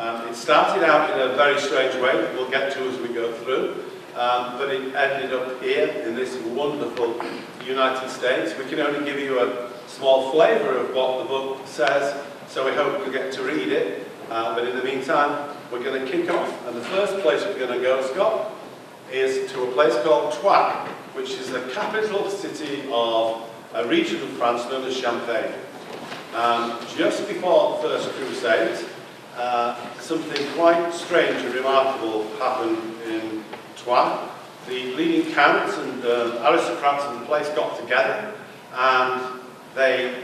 It started out in a very strange way that we'll get to as we go through, but it ended up here in this wonderful United States. We can only give you a small flavour of what the book says, so we hope you'll get to read it. But in the meantime, we're going to kick off. And the first place we're going to go, Scott, is to a place called Troyes, which is the capital city of a region of France known as Champagne. Just before the First Crusade, something quite strange and remarkable happened in Troyes. The leading counts and aristocrats of the place got together and they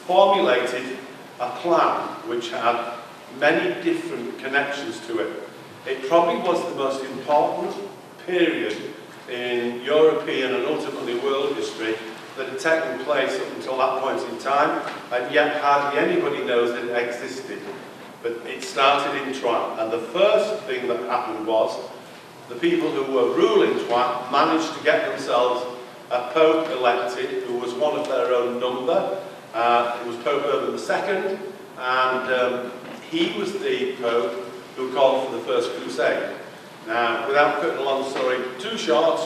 formulated a plan which had many different connections to it. It probably was the most important period in European and ultimately world history that had taken place up until that point in time, and yet hardly anybody knows that it existed. But it started in Troyes, and the first thing that happened was the people who were ruling Troyes managed to get themselves a pope elected who was one of their own number. It was Pope Urban II, and he was the pope who called for the First Crusade. Now, without cutting a long story too short,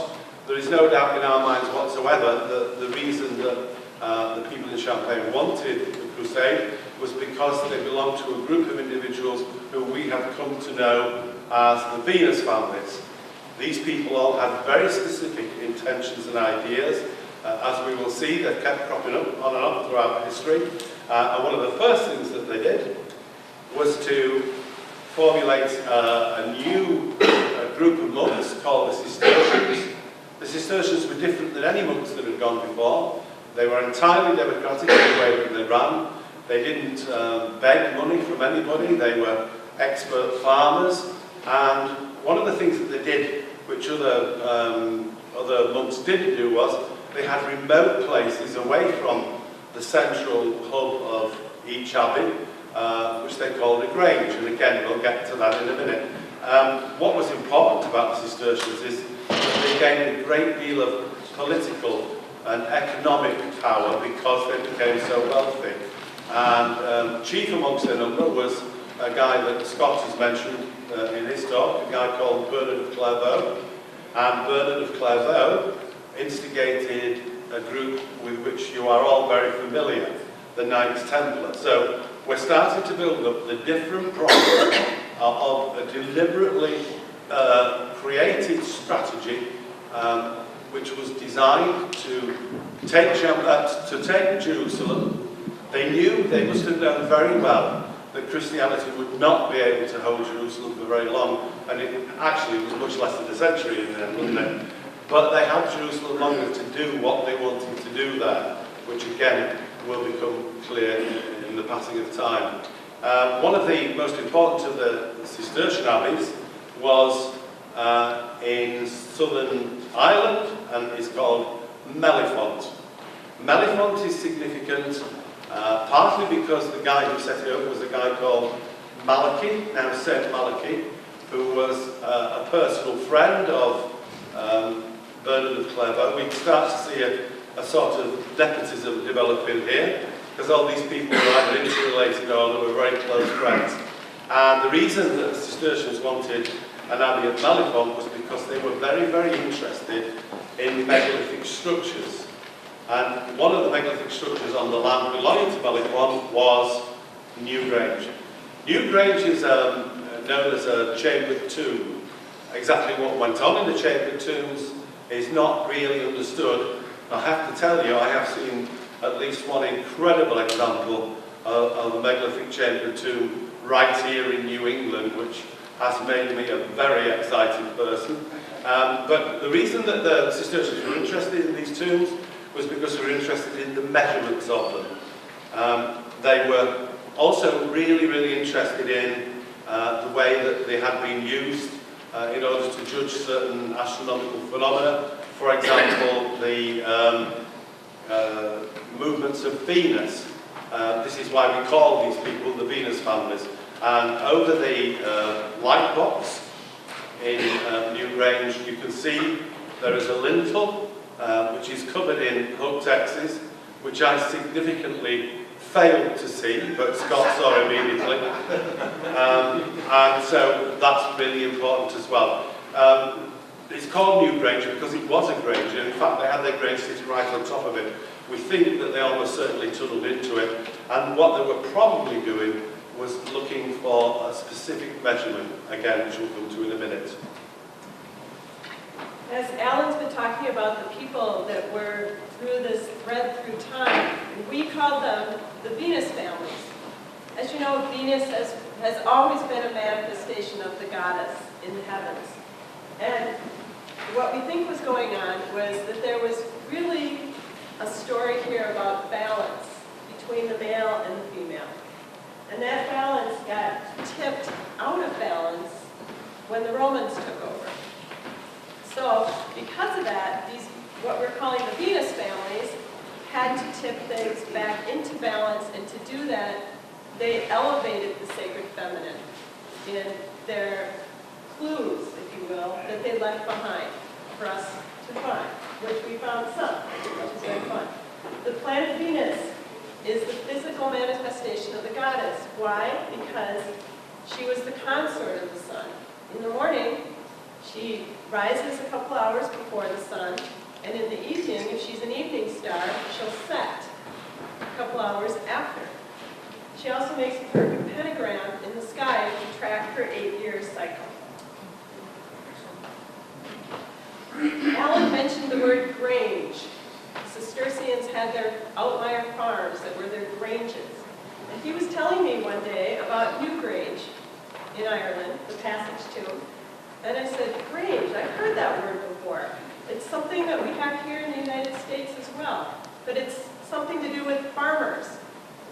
there is no doubt in our minds whatsoever that the reason that the people in Champagne wanted the crusade was because they belonged to a group of individuals who we have come to know as the Venus families. These people all had very specific intentions and ideas. As we will see, they've kept cropping up on and on throughout history. And one of the first things that they did was to formulate a new group of monks called the Cistercians. The Cistercians were different than any monks that had gone before. They were entirely democratic in the way that they ran. They didn't beg money from anybody. They were expert farmers. And one of the things that they did, which other monks didn't do, was they had remote places away from the central hub of each abbey, which they called a Grange. And again, we'll get to that in a minute. What was important about the Cistercians is that they gained a great deal of political and economic power because they became so wealthy. And chief amongst their number was a guy that Scott has mentioned in his talk, a guy called Bernard of Clairvaux. And Bernard of Clairvaux instigated a group with which you are all very familiar, the Knights Templar. So we're starting to build up the different problems of a deliberately created strategy which was designed to take Jerusalem. They knew, they must have known very well, that Christianity would not be able to hold Jerusalem for very long, and it actually was much less than a century in there, wasn't it? But they had Jerusalem long enough to do what they wanted to do there, which again will become clear in the passing of time. One of the most important of the Cistercian abbeys was in southern Ireland and is called Mellifont. Mellifont is significant partly because the guy who set it up was a guy called Malachy, now Saint Malachy, who was a personal friend of Bernard of Clairvaux. We start to see a sort of nepotism developing here, because all these people were either interrelated or they were very close friends. And the reason that the Cistercians wanted an abbey at Mellifont was because they were very, very interested in megalithic structures. And one of the megalithic structures on the land belonging to Mellifont was New Grange. New Grange is known as a chambered tomb. Exactly what went on in the chambered tombs is not really understood. I have to tell you, I have seen at least one incredible example of a megalithic chambered tomb right here in New England, which has made me a very excited person. But the reason that the Cistercians were interested in these tombs was because they were interested in the measurements of them. They were also really, really interested in the way that they had been used in order to judge certain astronomical phenomena. For example, the movements of Venus. This is why we call these people the Venus families. And over the light box in New Grange, you can see there is a lintel which is covered in hooked X's, which I significantly failed to see, but Scott saw immediately. And so that's really important as well. It's called New Grange because it was a grange, and in fact they had their grange sitting right on top of it. We think that they almost certainly tunnelled into it, and what they were probably doing was looking for a specific measurement, again, which we'll come to in a minute. As Alan's been talking about the people that were through this thread through time, we call them the Venus families. As you know, Venus has always been a manifestation of the goddess in the heavens. And what we think was going on was that there was really a story here about balance between the male and the female. And that balance got tipped out of balance when the Romans took over. So because of that, these, what we're calling the Venus families, had to tip things back into balance, and to do that, they elevated the sacred feminine in their clues, if you will, that they left behind for us to find, which we found some, which is very fun. The planet Venus is the physical manifestation of the goddess. Why? Because she was the consort of the sun. In the morning, she rises a couple hours before the sun, and in the evening, if she's an evening star, she'll set a couple hours after. She also makes a perfect pentagram in the sky to track her 8-year cycle. Alan mentioned the word Grange. The Cistercians had their outlier farms that were their granges. And he was telling me one day about New Grange in Ireland, the passage to. And I said, Grange, I've heard that word before. It's something that we have here in the United States as well. But it's something to do with farmers,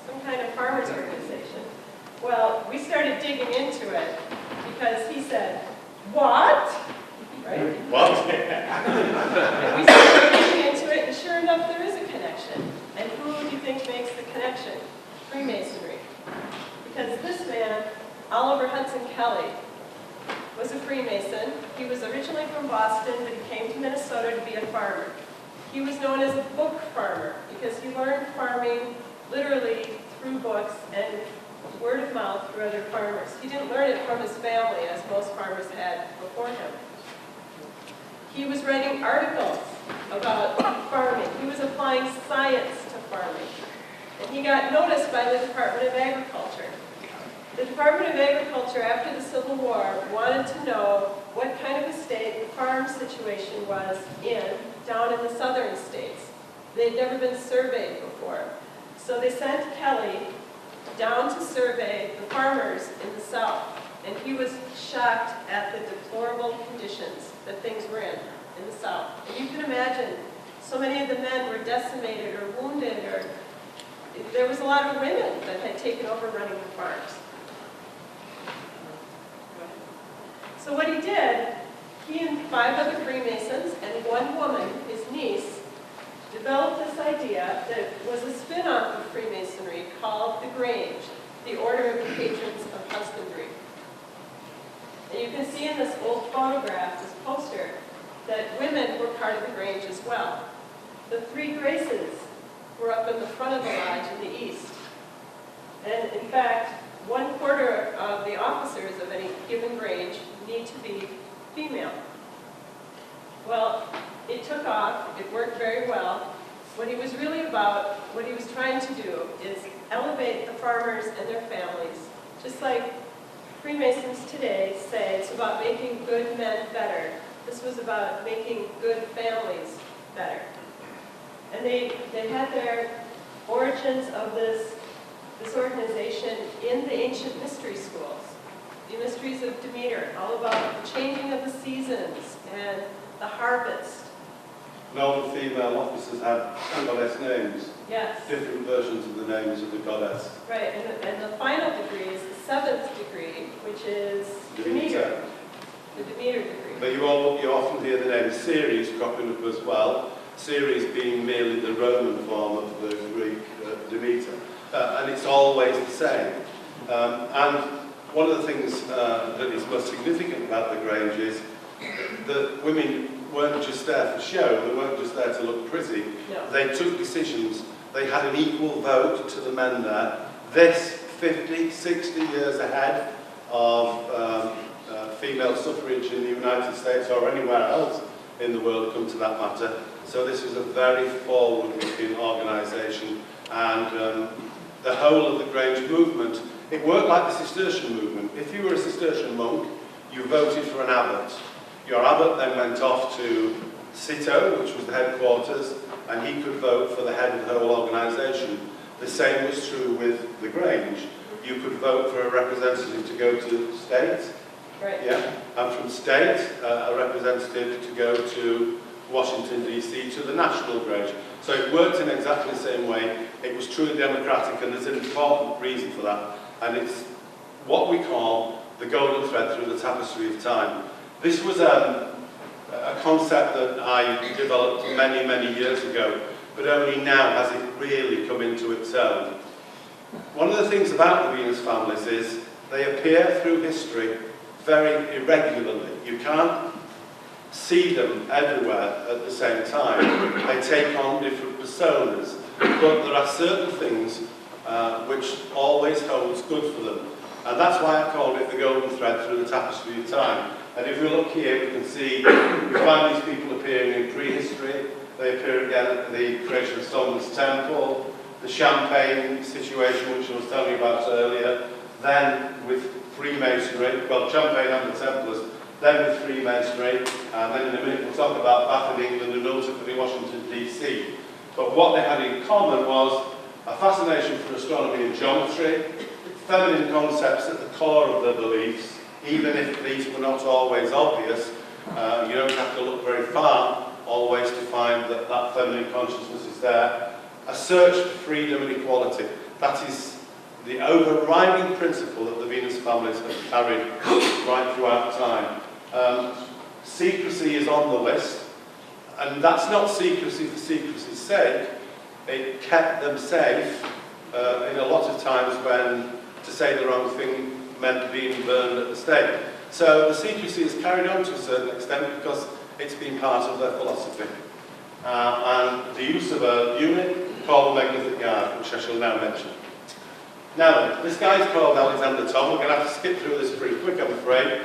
some kind of farmers organization. Well, we started digging into it because he said, what? Right? What? And we started digging into it, and sure enough, there is a connection. And who do you think makes the connection? Freemasonry. Because this man, Oliver Hudson Kelly, was a Freemason. He was originally from Boston, but he came to Minnesota to be a farmer. He was known as a book farmer because he learned farming literally through books and word of mouth through other farmers. He didn't learn it from his family, as most farmers had before him. He was writing articles about farming. He was applying science to farming. And he got noticed by the Department of Agriculture. The Department of Agriculture, after the Civil War, wanted to know what kind of a state the farm situation was down in the southern states. They'd never been surveyed before. So they sent Kelly down to survey the farmers in the south. And he was shocked at the deplorable conditions that things were in the south. And you can imagine, so many of the men were decimated or wounded, or there was a lot of women that had taken over running the farms. So what he did, he and 5 other Freemasons and one woman, his niece, developed this idea that was a spin-off of Freemasonry called the Grange, the Order of the Patrons of Husbandry. And you can see in this old photograph, this poster, that women were part of the Grange as well. The 3 Graces were up in the front of the lodge in the east. And in fact, 1/4 of the officers of any given Grange need to be female. Well, it took off, it worked very well. What he was really about, what he was trying to do is elevate the farmers and their families. Just like Freemasons today say it's about making good men better. This was about making good families better. And they had their origins of this organization in the ancient mystery schools. The mysteries of Demeter, all about the changing of the seasons and the harvest. And all the female officers had goddess names. Yes. Different versions of the names of the goddess. Right, and the final degree is the 7th degree, which is Demeter. The Demeter degree. But you often hear the name Ceres cropping up as well. Ceres being merely the Roman form of the Greek Demeter. And it's always the same. And one of the things that is most significant about the Grange is that women weren't just there for show, they weren't just there to look pretty. No. They took decisions they had an equal vote to the men there. This, 50, 60 years ahead of female suffrage in the United States or anywhere else in the world, come to that matter. So this was a very forward-looking organisation, and the whole of the Grange movement, it worked like the Cistercian movement. If you were a Cistercian monk, you voted for an abbot. Your abbot then went off to Cito, which was the headquarters, and he could vote for the head of the whole organisation. The same was true with the Grange. You could vote for a representative to go to state, Right. yeah, and from state, a representative to go to Washington, D.C., to the National Grange. So it worked in exactly the same way. It was truly democratic, and there's an important reason for that, and it's what we call the golden thread through the tapestry of time. This was a concept that I developed many, many years ago, but only now has it really come into its own. One of the things about the Venus families is they appear through history very irregularly. You can't see them everywhere at the same time. They take on different personas, but there are certain things which always holds good for them. And that's why I called it the golden thread through the tapestry of time. And if we look here, we can see, we find these people appearing in prehistory. They appear again at the creation of Solomon's Temple, the Champagne situation, which I was telling you about earlier, then with Freemasonry, well, Champagne and the Templars, then with Freemasonry, and then in a minute we'll talk about Bath in England and ultimately Washington, D.C. But what they had in common was a fascination for astronomy and geometry, feminine concepts at the core of their beliefs, even if these were not always obvious. You don't have to look very far always to find that that feminine consciousness is there. A search for freedom and equality. That is the overriding principle that the Venus families have carried right throughout time. Secrecy is on the list, and that's not secrecy for secrecy's sake. It kept them safe in a lot of times when to say the wrong thing meant being burned at the stake. So the secrecy is carried on to a certain extent because it's been part of their philosophy. And the use of a unit called the Megalithic Yard, which I shall now mention. Now, this guy's called Alexander Thom. We're going to have to skip through this pretty quick, I'm afraid.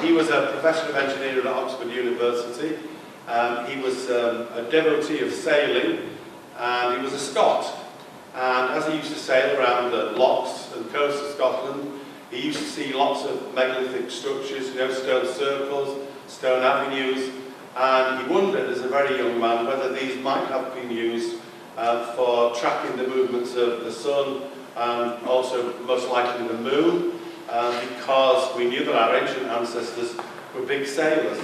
He was a professor of engineering at Oxford University. He was a devotee of sailing, and he was a Scot. And as he used to sail around the lochs and coasts of Scotland, he used to see lots of megalithic structures, you know, stone circles, stone avenues, and he wondered as a very young man whether these might have been used for tracking the movements of the sun and also most likely the moon, because we knew that our ancient ancestors were big sailors.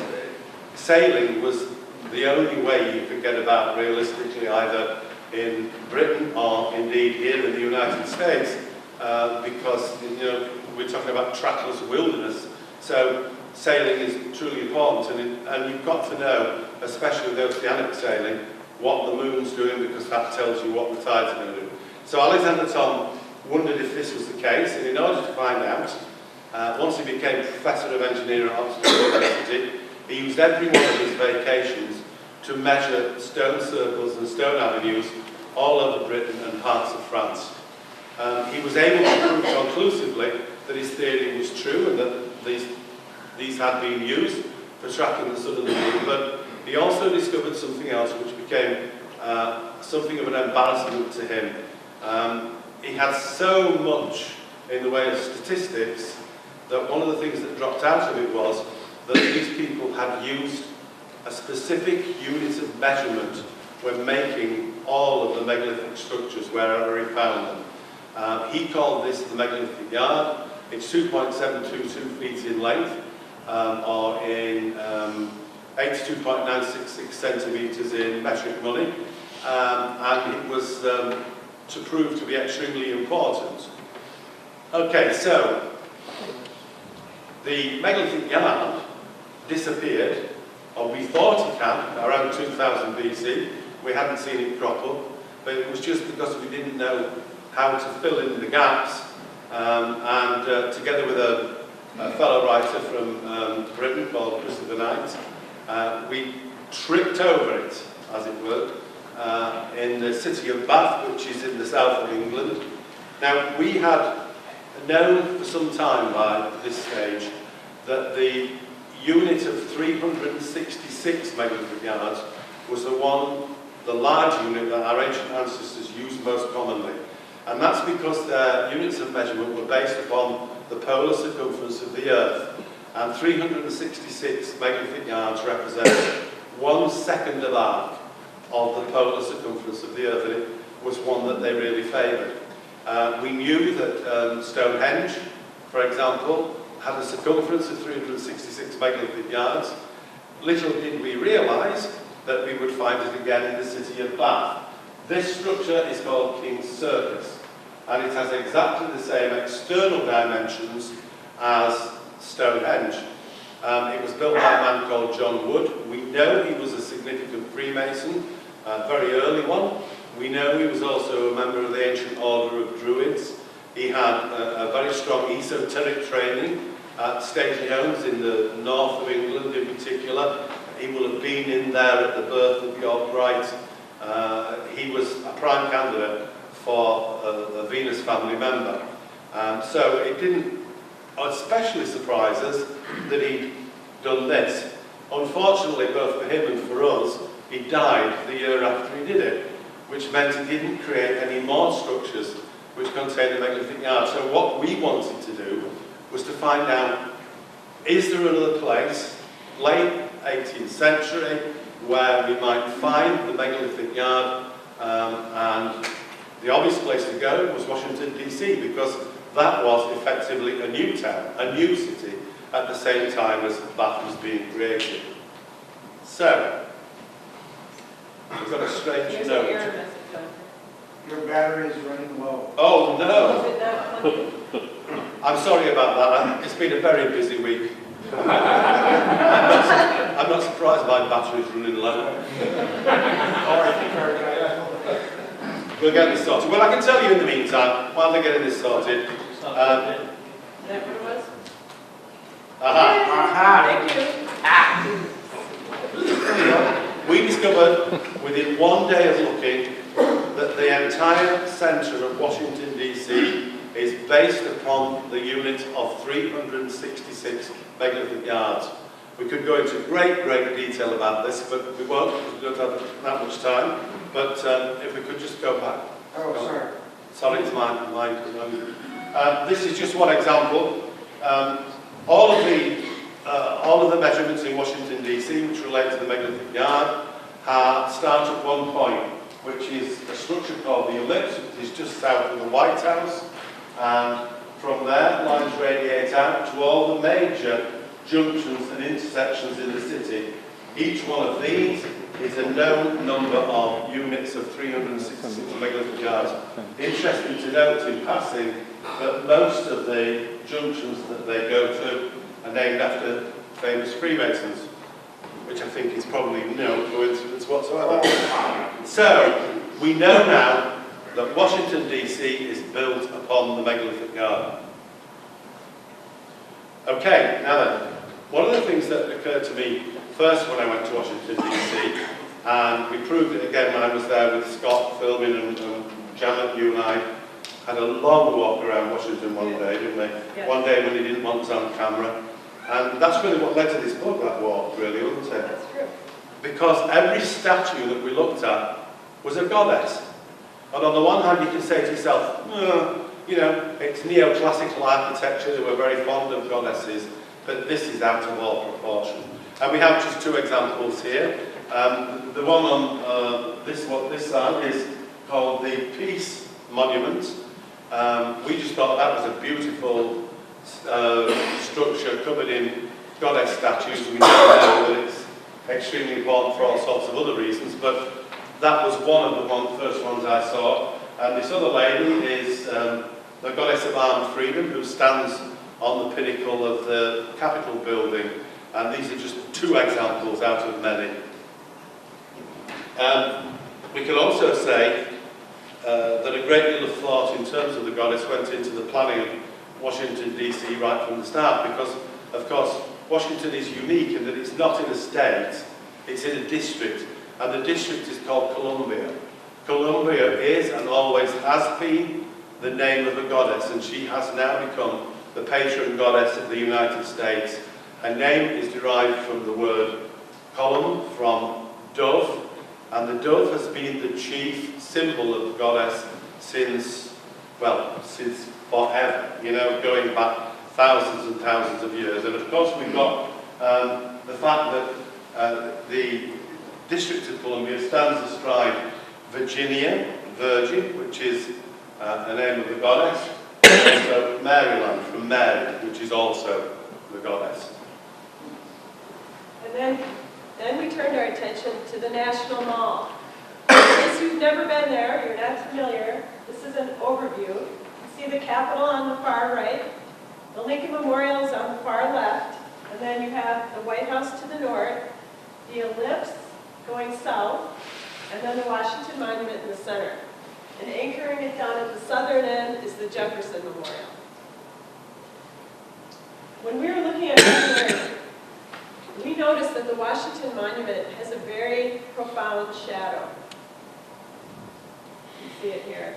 Sailing was the only way you could get about realistically, either in Britain or indeed here in the United States, because, you know, we're talking about trackless wilderness. So sailing is truly important, and you've got to know, especially with oceanic sailing, what the moon's doing, because that tells you what the tides are going to do. So Alexander Thom wondered if this was the case, and in order to find out, once he became Professor of Engineering at Oxford University, he used every one of his vacations to measure stone circles and stone avenues all over Britain and parts of France. He was able to prove conclusively that his theory was true and that these had been used for tracking the sun and the moon, but he also discovered something else which became something of an embarrassment to him. He had so much in the way of statistics that one of the things that dropped out of it was that these people had used a specific unit of measurement when making all of the megalithic structures wherever he found them. He called this the Megalithic Yard. It's 2.722 feet in length, or in 82.966 centimetres in metric money, and it was to prove to be extremely important. Okay, so the Megalithic Yard disappeared, or we thought it had, around 2000 BC. We hadn't seen it crop up, but it was just because we didn't know how to fill in the gaps, and together with a fellow writer from Britain called Christopher Knight, we tripped over it, as it were, in the city of Bath, which is in the south of England. Now, we had known for some time by this stage that the unit of 366 megalithic yards was the large unit that our ancient ancestors used most commonly. And that's because their units of measurement were based upon the polar circumference of the Earth. And 366 megalithic yards represent 1 second of arc of the polar circumference of the Earth, and it was one that they really favoured. We knew that Stonehenge, for example, had a circumference of 366 megalithic yards. Little did we realise that we would find it again in the city of Bath. This structure is called King's Circus, and it has exactly the same external dimensions as Stonehenge. It was built by a man called John Wood. We know he was a significant Freemason, a very early one. We know he was also a member of the ancient order of Druids. He had a very strong esoteric training at stately homes in the north of England in particular. He will have been in there at the birth of York Wright. He was a prime candidate for a Venus family member. So it didn't especially surprise us that he'd done this. Unfortunately, both for him and for us, he died the year after he did it, which meant he didn't create any more structures which contained the megalithic yard. So what we wanted to do was to find out, is there another place, late 18th century, where we might find the megalithic yard, and the obvious place to go was Washington, D.C., because that was effectively a new town, a new city, at the same time as Bath was being created. So, we've got a strange note. Your battery is running low. Oh no! Is it not plugged in? I'm sorry about that. It's been a very busy week. I'm not surprised my battery's running low. We'll get this sorted. Well, I can tell you in the meantime, while they're getting this sorted. Is that what it was? We discovered within 1 day of looking that the entire centre of Washington, D.C. is based upon the unit of 366 megalithic yards. We could go into great detail about this, but we won't, because we don't have that much time. But if we could just go back. Oh, sorry. Sorry, it's mine. This is just one example. All of the measurements in Washington, D.C., which relate to the megalithic yard, start at one point, which is a structure called the Ellipse, which is just south of the White House. And from there, lines radiate out to all the major junctions and intersections in the city. Each one of these is a known number of units of 366 megalithic yards. Interesting to note in passing that most of the junctions that they go to are named after famous Freemasons, which I think is probably no coincidence whatsoever. So, we know now that Washington, D.C. is built upon the megalithic yard. Okay, now then, one of the things that occurred to me first when I went to Washington, D.C., and we proved it again when I was there with Scott filming, and Janet, you and I had a long walk around Washington one day, didn't we? Yes. One day when he didn't want us on camera. And that's really what led to this book, that walk, really, wasn't it? That's true. Because every statue that we looked at was a goddess. And on the one hand, you can say to yourself, you know, it's neoclassical architecture, they were very fond of goddesses, but this is out of all proportion. And we have just two examples here. The one on this side is called the Peace Monument. We just thought that was a beautiful structure covered in goddess statues. We know that it's extremely important for all sorts of other reasons, but that was one of the first ones I saw. And this other lady is the goddess of armed freedom, who stands on the pinnacle of the Capitol building. And these are just two examples out of many. We can also say that a great deal of thought in terms of the goddess went into the planning of Washington, D.C. right from the start, because, of course, Washington is unique in that it's not in a state, it's in a district, and the district is called Columbia. Columbia is and always has been the name of a goddess, and she has now become the patron goddess of the United States. Her name is derived from the word column, from dove, and the dove has been the chief symbol of the goddess since forever, you know, going back thousands and thousands of years. And of course we've got the fact that the District of Columbia stands astride Virginia, Virgin, which is the name of the goddess, and also Maryland, from Mary, which is also the goddess. And then we turned our attention to the National Mall. In case you've never been there, you're not familiar, this is an overview. You can see the Capitol on the far right, the Lincoln Memorial is on the far left, and then you have the White House to the north, the Ellipse going south, and then the Washington Monument in the center. And anchoring it down at the southern end is the Jefferson Memorial. When we were looking at it, we noticed that the Washington Monument has a very profound shadow. You see it here.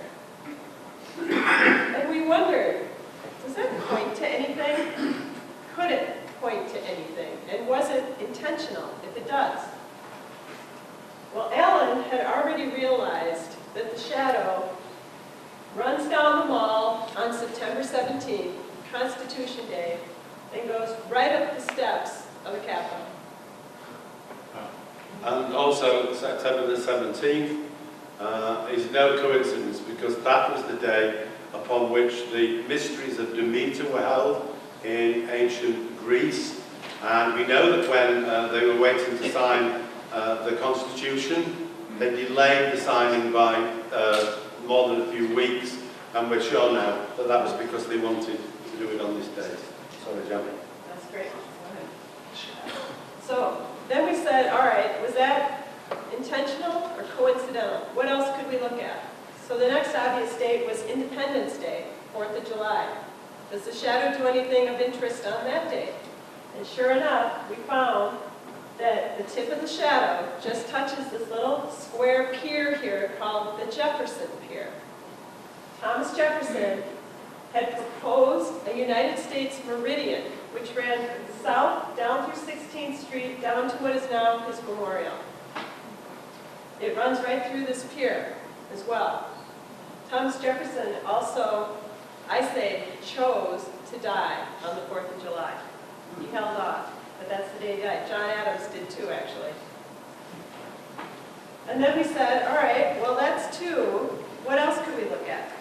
And we wondered, does that point to anything? Could it point to anything? And was it intentional, if it does? Well, Alan had already realized that the shadow runs down the mall on September 17th, Constitution Day, and goes right up the steps of the Capitol. And also September the 17th is no coincidence, because that was the day upon which the mysteries of Demeter were held in ancient Greece. And we know that when they were waiting to sign the Constitution, they delayed the signing by more than a few weeks, and we're sure now that that was because they wanted to do it on this day. Sorry, Jamie. That's great. Go ahead. So then we said, all right, was that intentional or coincidental? What else could we look at? So the next obvious date was Independence Day, 4th of July. Does the shadow do anything of interest on that day? And sure enough, we found that the tip of the shadow just touches this little square pier here called the Jefferson Pier. Thomas Jefferson had proposed a United States meridian, which ran south down through 16th Street down to what is now his memorial. It runs right through this pier as well. Thomas Jefferson also, I say, chose to die on the 4th of July. He held off, but that's the day he died. John Adams did too, actually. And then we said, all right, well, that's two. What else could we look at?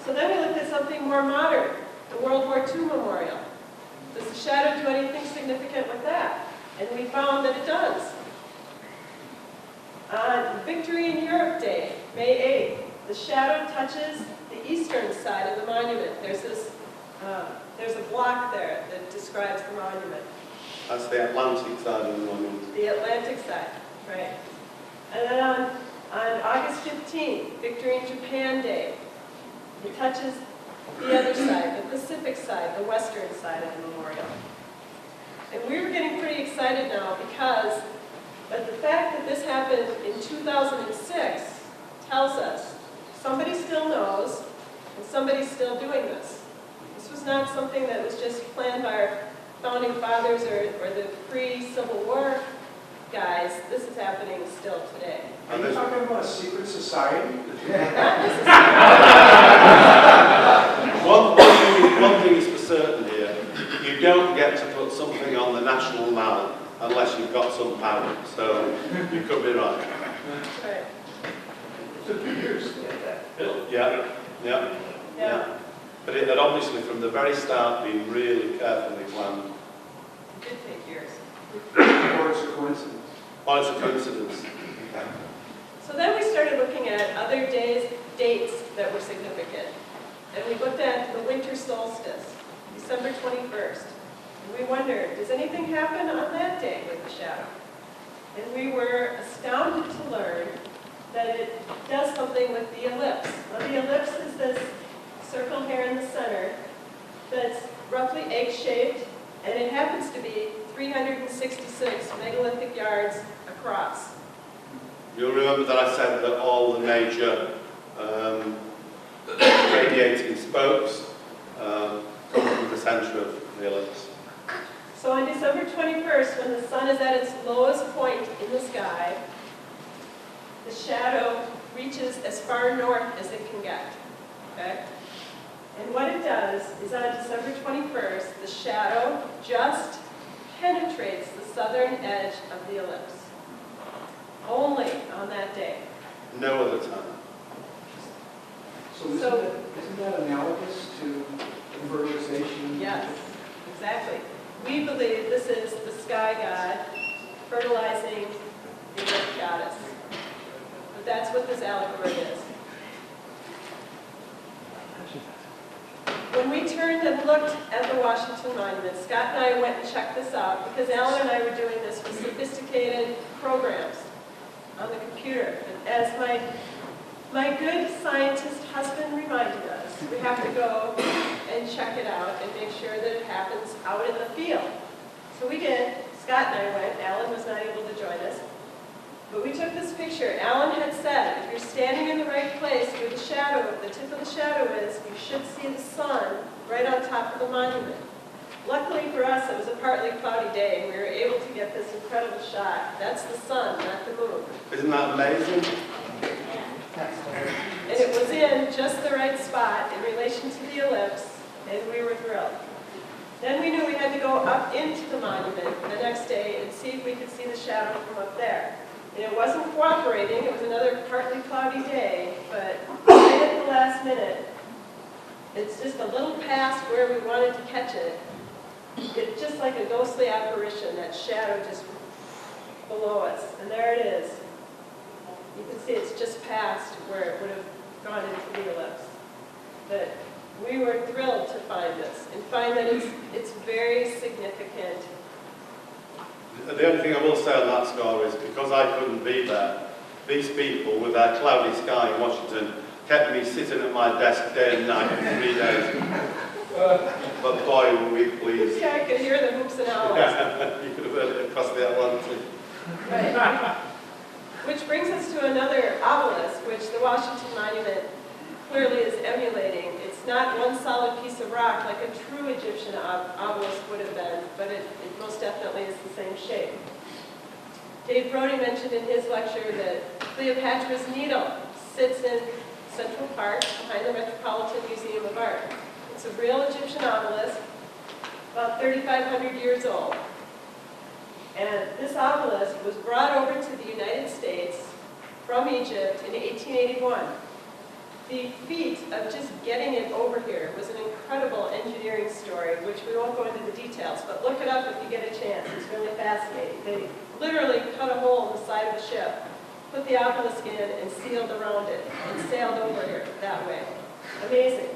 So then we looked at something more modern, the World War II Memorial. Does the shadow do anything significant with that? And we found that it does. On Victory in Europe Day, May 8th, the shadow touches the eastern side of the monument. There's a block there that describes the monument. That's the Atlantic side of the monument. The Atlantic side, right. And then on August 15th, Victory in Japan Day, it touches the other side, the Pacific side, the western side of the memorial. And we were getting pretty excited now because, but the fact that this happened in 2006 tells us somebody still knows and somebody's still doing this. This was not something that was just planned by our founding fathers or the pre-Civil War guys. This is happening still today. Are you talking about a secret society? Not necessarily. One thing is for certain here, you don't get to put something on the National Mall unless you've got some power, so you could be right. Right. It took years to get that built. Yeah. But it had obviously from the very start been really carefully planned. It did take years. Or it's a coincidence. Or it's a coincidence. So then we started looking at other dates that were significant. And we looked at the winter solstice, December 21st. And we wondered, does anything happen on that day with the shadow? And we were astounded to learn that it does something with the ellipse. Now the ellipse is this circle here in the center that's roughly egg-shaped, and it happens to be 366 megalithic yards across. You'll remember that I said that all the major radiating spokes come from the centre of the ellipse. So on December 21st, when the sun is at its lowest point in the sky, the shadow reaches as far north as it can get. Okay? And what it does is on December 21st, the shadow just penetrates the southern edge of the ellipse. Only on that day. No other time. So isn't that analogous to fertilization? Yes, exactly. We believe this is the sky god fertilizing the earth goddess. But that's what this allegory is. When we turned and looked at the Washington Monument, Scott and I went and checked this out because Alan and I were doing this with sophisticated programs on the computer. And as my good scientist husband reminded us, we have to go and check it out and make sure that it happens out in the field. So we did. Scott and I went. Alan was not able to join us. But we took this picture. Alan had said, if you're standing in the right place where the shadow, the tip of the shadow is, you should see the sun right on top of the monument. Luckily for us, it was a partly cloudy day, and we were able to get this incredible shot. That's the sun, not the moon. Isn't that amazing? And it was in just the right spot in relation to the ellipse, and we were thrilled. Then we knew we had to go up into the monument the next day and see if we could see the shadow from up there. And it wasn't cooperating. It was another partly cloudy day, but right at the last minute, it's just a little past where we wanted to catch it. It's just like a ghostly apparition, that shadow just below us. And there it is. You can see it's just past where it would have gone into the ellipse. But we were thrilled to find this and find that it's very significant. The only thing I will say on that score is because I couldn't be there, these people with their cloudy sky in Washington kept me sitting at my desk day and night for 3 days. But boy, were we pleased. Yeah, I could hear the hoops and owls. You could have heard it across the Atlantic. Right. Which brings us to another obelisk, which the Washington Monument clearly is emulating. It's not one solid piece of rock like a true Egyptian obelisk would have been, but it most definitely is the same shape. Dave Brody mentioned in his lecture that Cleopatra's Needle sits in Central Park behind the Metropolitan Museum of Art. It's a real Egyptian obelisk, about 3,500 years old. And this obelisk was brought over to the United States from Egypt in 1881. The feat of just getting it over here was an incredible engineering story, which we won't go into the details, but look it up if you get a chance. It's really fascinating. They literally cut a hole in the side of the ship, put the obelisk in, and sealed around it, and sailed over here that way. Amazing.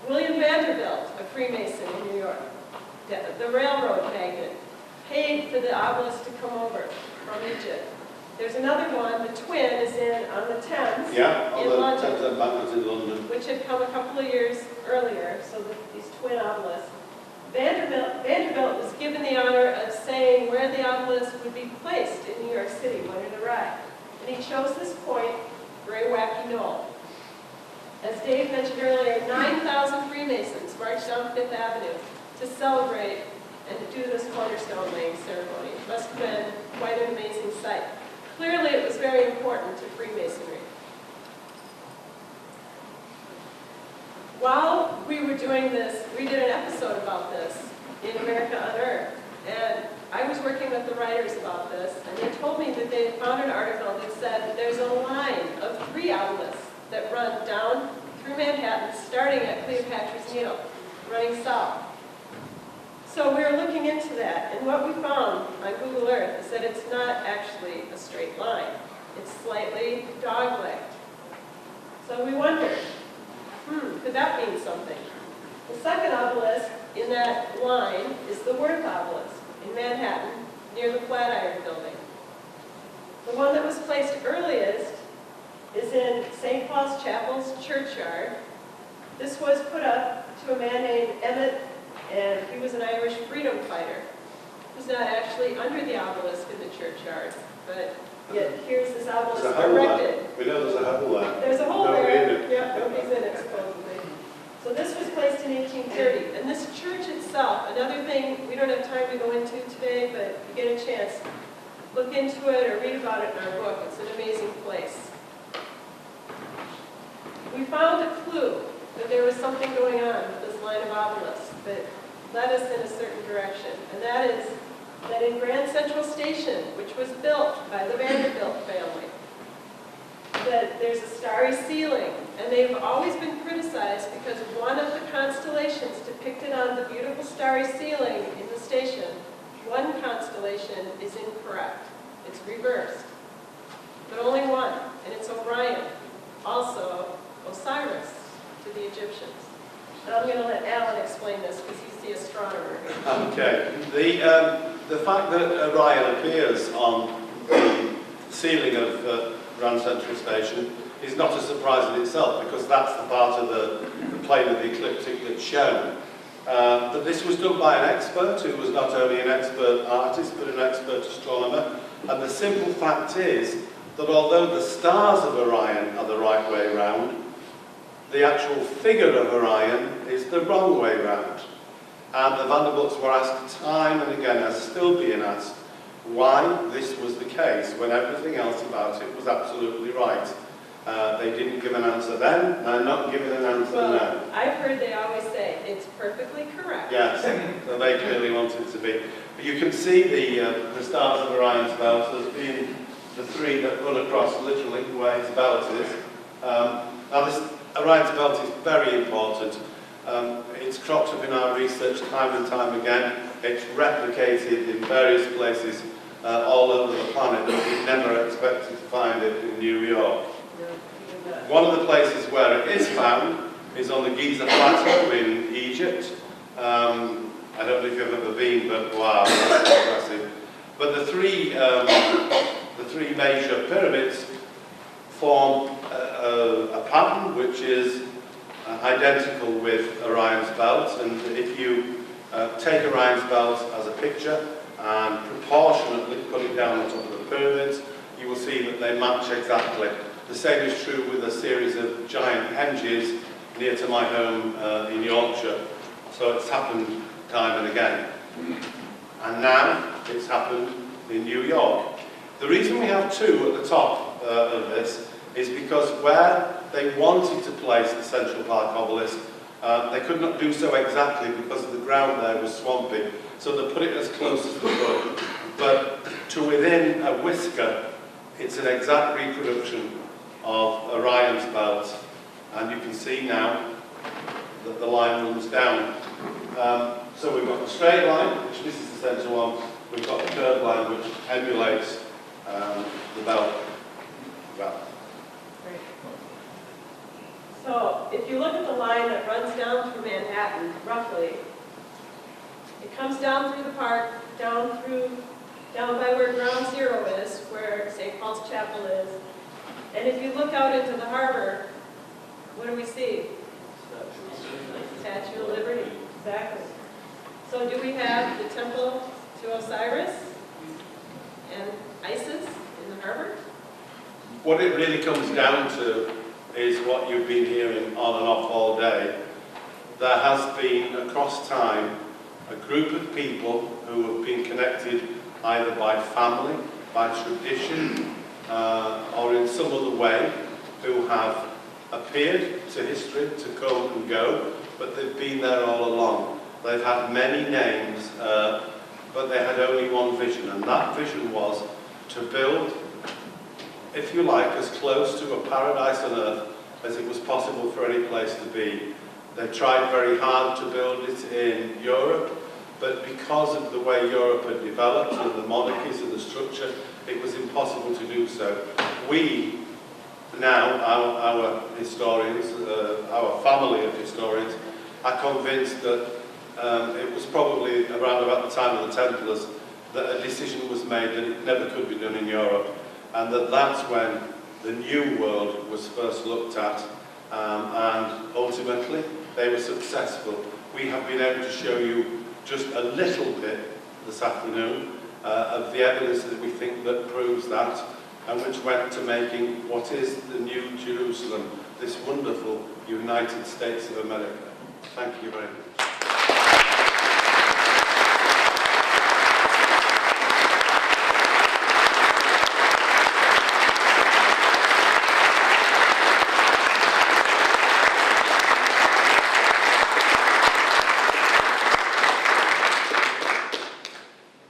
William Vanderbilt, a Freemason in New York, the railroad magnate, paid for the obelisk to come over from Egypt. There's another one, the twin, is on the Thames in London, Thames Embankment in London, which had come a couple of years earlier, so these twin obelisks. Vanderbilt was given the honor of saying where the obelisk would be placed in New York City when it arrived. And he chose this point, Great Wacky Knoll. As Dave mentioned earlier, 9,000 Freemasons marched down Fifth Avenue to celebrate and to do this cornerstone laying ceremony. It must have been quite an amazing sight. Clearly, it was very important to Freemasonry. While we were doing this, we did an episode about this in America Unearthed. And I was working with the writers about this, and they told me that they had found an article that said that there's a line of 3 obelisks that run down through Manhattan, starting at Cleopatra's Needle, running south. So we were looking into that, and what we found on Google Earth is that it's not actually a straight line. It's slightly dog-legged. So we wondered, could that mean something? The second obelisk in that line is the Worth obelisk in Manhattan, near the Flatiron Building. The one that was placed earliest is in St. Paul's Chapel's churchyard. This was put up to a man named Emmett, and he was an Irish freedom fighter. He was not actually under the obelisk in the churchyard. but yet here's this obelisk There's a hole erected. there. We know there's a hole there. There's a hole Nobody there. in it. Yeah, nobody's in it supposedly. So this was placed in 1830. And this church itself, another thing we don't have time to go into today, but if you get a chance, look into it or read about it in our book. It's an amazing place. We found a clue that there was something going on with this line of obelisks that led us in a certain direction. And that is that in Grand Central Station, which was built by the Vanderbilt family, that there's a starry ceiling. And they've always been criticized because one of the constellations depicted on the beautiful starry ceiling in the station, one constellation is incorrect. It's reversed. But only one, and it's Orion, also Osiris to the Egyptians. And I'm going to let Alan explain this because he's the astronomer. Okay. The fact that Orion appears on the ceiling of Grand Central Station is not a surprise in itself, because that's the part of the plane of the ecliptic that's shown. But this was done by an expert who was not only an expert artist but an expert astronomer. And the simple fact is that although the stars of Orion are the right way round, the actual figure of Orion is the wrong way round. And the Vanderbilts were asked time and again, as still being asked, why this was the case when everything else about it was absolutely right. They didn't give an answer then, and they're not giving an answer now. I've heard they always say, it's perfectly correct. Yes, so they clearly want it to be. But you can see the stars of Orion's belt as being the three that run across literally where his belt is. Now this Orion's belt is very important. It's cropped up in our research time and time again. It's replicated in various places all over the planet, but we never expected to find it in New York. One of the places where it is found is on the Giza Plateau in Egypt. I don't know if you've ever been, but wow, that's impressive. But the three major pyramids form a pattern which is identical with Orion's belt. And if you take Orion's belt as a picture and proportionately put it down on top of the pyramids, you will see that they match exactly. The same is true with a series of giant henges near to my home in Yorkshire. So it's happened time and again. And now it's happened in New York. The reason we have two at the top of this is because where they wanted to place the Central Park obelisk, they could not do so exactly because the ground there was swampy. So they put it as close as they could. But to within a whisker, it's an exact reproduction of Orion's belt. And you can see now that the line runs down. So we've got the straight line, which this is the centre one. We've got the curved line, which emulates the belt. Great. So if you look at the line that runs down through Manhattan, roughly, it comes down through the park, down by where Ground Zero is, where St. Paul's Chapel is. And if you look out into the harbor, what do we see? Statue of Liberty. Exactly. So do we have the temple to Osiris and Isis in the harbor? What it really comes down to is what you've been hearing on and off all day. There has been, across time, a group of people who have been connected either by family, by tradition, or in some other way, who have appeared to history to come and go, but they've been there all along. They've had many names, but they had only one vision, and that vision was to build, if you like, as close to a paradise on earth as it was possible for any place to be. They tried very hard to build it in Europe, but because of the way Europe had developed and the monarchies and the structure, it was impossible to do so. We now, our historians, our family of historians, are convinced that it was probably around about the time of the Templars that a decision was made that it never could be done in Europe, and that's when the New World was first looked at, and ultimately they were successful. We have been able to show you just a little bit this afternoon, of the evidence that we think that proves that, and which went to making what is the New Jerusalem, this wonderful United States of America. Thank you very much.